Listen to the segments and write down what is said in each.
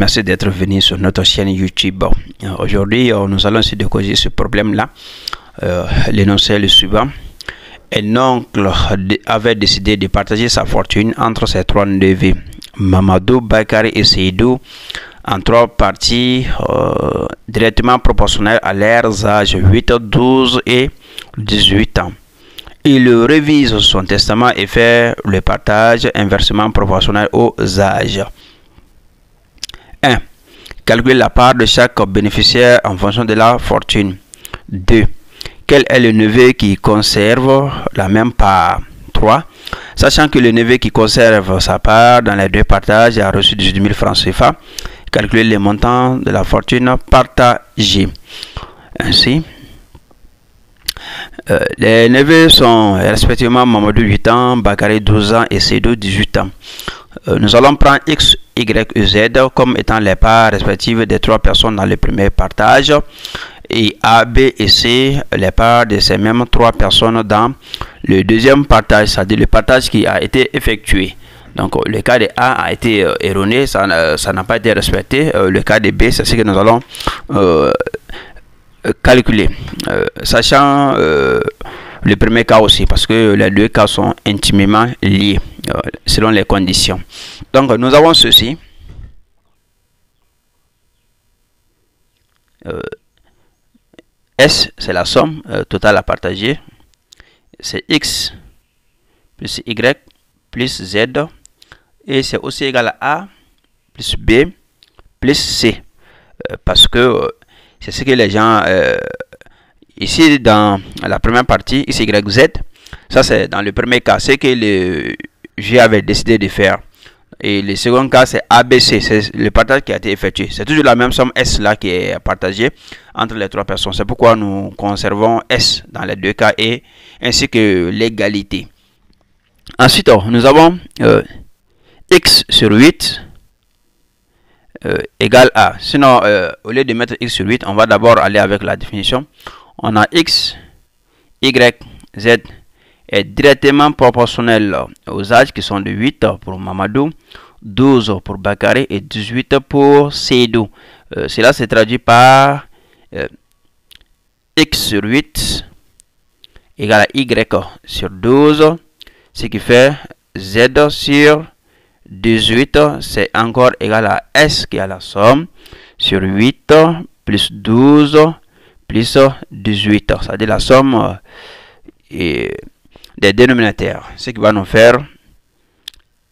Merci d'être venu sur notre chaîne YouTube. Aujourd'hui, nous allons essayer de causer ce problème-là. L'énoncé est le suivant. Un oncle avait décidé de partager sa fortune entre ses trois neveux, Mamadou, Bakary et Seydou, en trois parties directement proportionnelles à leurs âges 8, 12 et 18 ans. Il révise son testament et fait le partage inversement proportionnel aux âges. 1. Calculer la part de chaque bénéficiaire en fonction de la fortune. 2. Quel est le neveu qui conserve la même part? 3. Sachant que le neveu qui conserve sa part dans les deux partages a reçu 18 000 francs CFA, calculer les montants de la fortune partagée. Ainsi, les neveux sont respectivement Mamadou 8 ans, Bakary 12 ans et Seydou 18 ans. Nous allons prendre X, Y et Z comme étant les parts respectives des trois personnes dans le premier partage et A, B et C les parts de ces mêmes trois personnes dans le deuxième partage, c'est-à-dire le partage qui a été effectué. Donc le cas de A a été erroné, ça n'a pas été respecté. Le cas de B, c'est ce que nous allons calculer, sachant le premier cas aussi, parce que les deux cas sont intimement liés selon les conditions. Donc nous avons ceci. S, c'est la somme totale à partager. C'est X plus Y plus Z. Et c'est aussi égal à A plus B plus C. Parce que c'est ce que les gens... ici, dans la première partie, X, Y, Z, ça c'est dans le premier cas, c'est que le G avait décidé de faire. Et le second cas, c'est ABC, c'est le partage qui a été effectué. C'est toujours la même somme S là qui est partagée entre les trois personnes. C'est pourquoi nous conservons S dans les deux cas et ainsi que l'égalité. Ensuite, nous avons X sur 8 égale A. Sinon, au lieu de mettre X sur 8, on va d'abord aller avec la définition. On a X, Y, Z est directement proportionnel aux âges qui sont de 8 pour Mamadou, 12 pour Bakary et 18 pour Seydou. Cela se traduit par X sur 8 égale à Y sur 12, ce qui fait Z sur 18, c'est encore égal à S qui a la somme sur 8 plus 12 plus 18, c'est-à-dire la somme des dénominateurs, ce qui va nous faire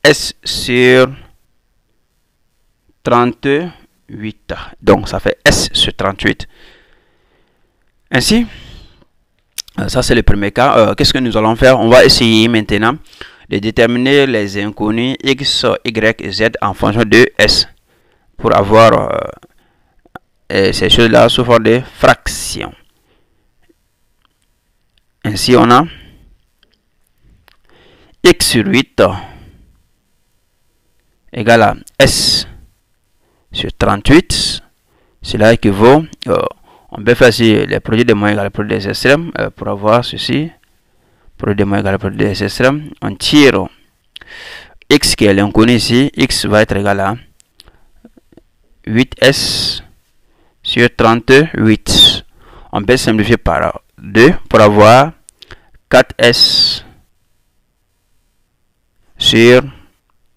S sur 38. Donc ça fait S sur 38. Ainsi, ça c'est le premier cas. Qu'est-ce que nous allons faire? On va essayer maintenant de déterminer les inconnus X, Y et Z en fonction de S pour avoir ces choses-là sous forme de fractions. Ainsi, on a X sur 8 égale à S sur 38. Cela équivaut, on peut faire ici les produits des moyens égale les produits des extrêmes pour avoir ceci. Produit des moyens égale produit des extrêmes. On tire X qui est l'inconnu ici. X va être égal à 8S sur 38. On peut simplifier par 2 pour avoir 4S sur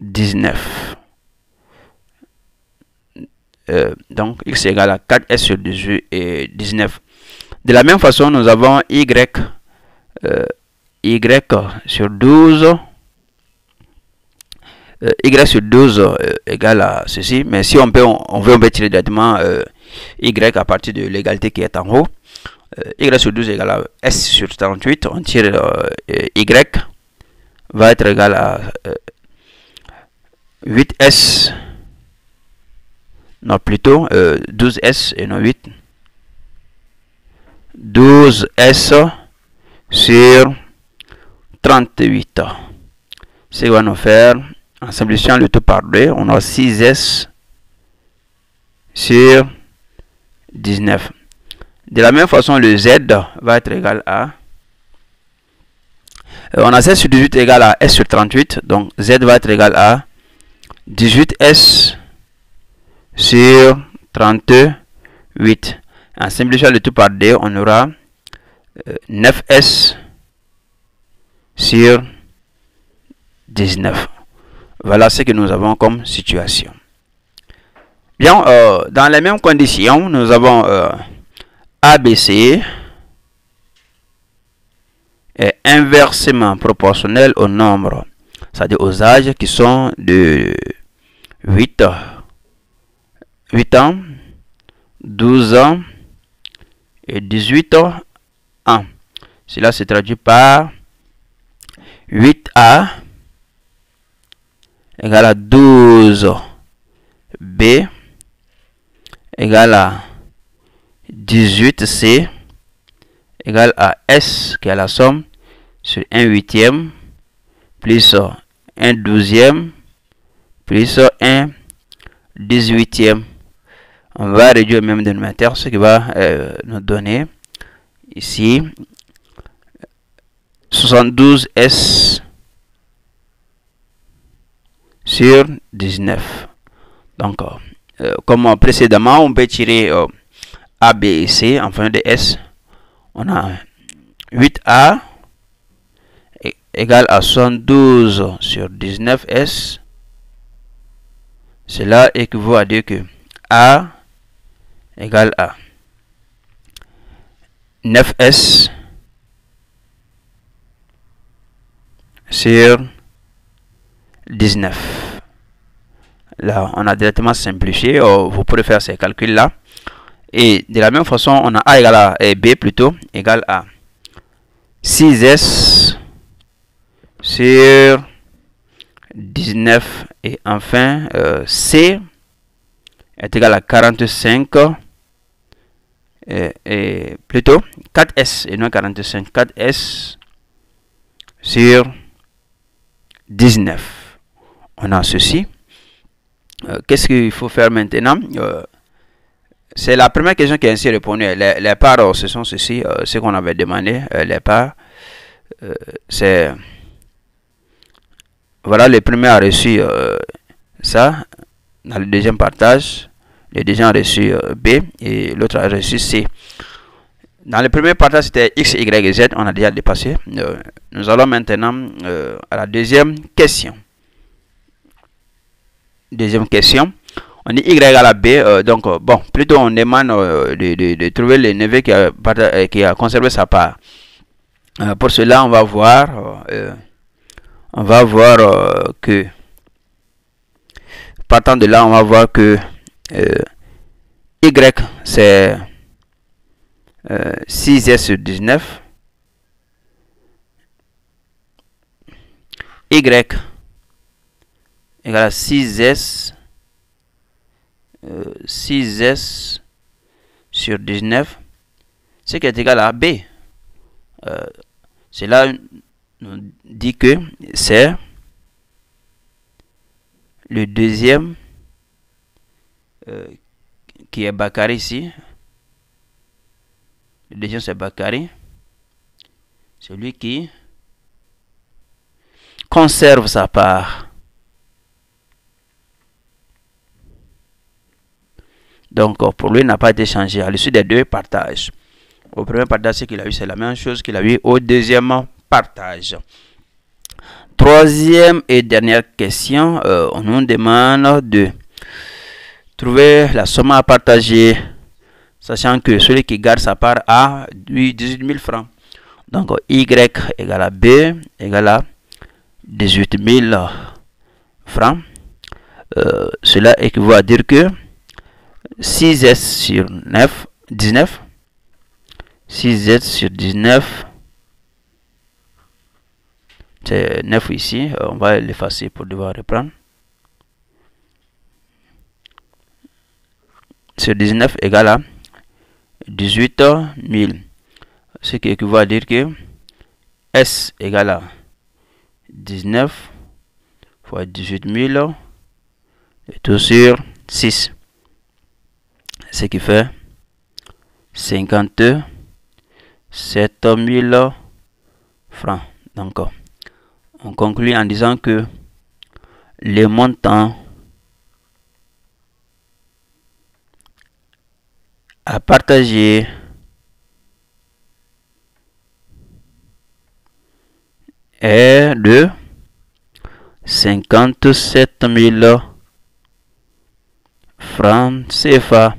19. Donc X est égal à 4S sur 18 et 19. De la même façon, nous avons Y sur 12. Y sur 12 égale à ceci. Mais si on peut tirer directement Y à partir de l'égalité qui est en haut. Y sur 12 égale à S sur 38. On tire Y va être égal à 8S. Non, plutôt 12S et non 8. 12S sur 38. Ce qui va nous faire, en simplifiant le tout par 2, on a 6S sur 19. De la même façon, le Z va être égal à... on a Z sur 18 égal à S sur 38. Donc Z va être égal à 18S sur 38. En simplifiant le tout par 2, on aura 9S sur 19. Voilà ce que nous avons comme situation. Bien, dans les mêmes conditions, nous avons ABC est inversement proportionnel au nombre, c'est-à-dire aux âges qui sont de 8 ans, 12 ans et 18 ans. Cela se traduit par 8A égale à 12B égale à 18C égale à S qui est la somme sur 1 huitième plus 1 douzième plus 1 18e. On va réduire le même dénominateur, ce qui va nous donner ici 72S sur 19. Donc, comme précédemment, on peut tirer A, B et C en fonction de S. On a 8A égale à 72 sur 19S. Cela équivaut à dire que A égale à 9S sur 19. Là, on a directement simplifié. Vous pourrez faire ces calculs-là. Et de la même façon, on a A égale à B plutôt égale à 6S sur 19. Et enfin, C est égal à 45 et plutôt 4S et non 45. 4S sur 19. On a ceci. Qu'est-ce qu'il faut faire maintenant? C'est la première question qui est ainsi répondue. Les parts, ce sont ceci, ce qu'on avait demandé. Les parts, c'est... Voilà, le premier a reçu ça. Dans le deuxième partage, le deuxième a reçu B et l'autre a reçu C. Dans le premier partage, c'était X, Y et Z. On a déjà dépassé. Nous allons maintenant à la deuxième question. Deuxième question. On dit Y égale à B. Donc, bon, plutôt on demande de trouver le neveu qui a conservé sa part. Pour cela, on va voir que, partant de là, on va voir que Y, c'est 6S sur 19. Y égale à 6S sur 19, ce qui est égal à B. Cela nous dit que c'est le deuxième qui est Bakary ici. Le deuxième c'est Bakary. Celui qui conserve sa part. Donc, pour lui, il n'a pas été changé à l'issue des deux partages. Au premier partage, ce qu'il a eu, c'est la même chose qu'il a eu au deuxième partage. Troisième et dernière question, on nous demande de trouver la somme à partager, sachant que celui qui garde sa part a 18 000 francs. Donc, Y égale à B égale à 18 000 francs. Cela équivaut à dire que 6S sur 19. 6S sur 19. C'est 9 ici. On va l'effacer pour devoir reprendre. Sur 19 égale à 18 000. Ce qui équivaut à dire que S égale à 19 fois 18 000 et tout sur 6. Ce qui fait 57 000 francs. Donc, on conclut en disant que le montant à partager est de 57 000 francs CFA.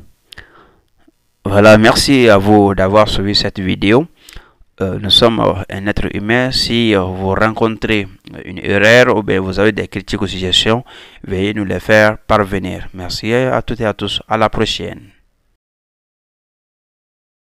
Voilà, merci à vous d'avoir suivi cette vidéo. Nous sommes un être humain. Si vous rencontrez une erreur ou bien vous avez des critiques ou suggestions, veuillez nous les faire parvenir. Merci à toutes et à tous. À la prochaine.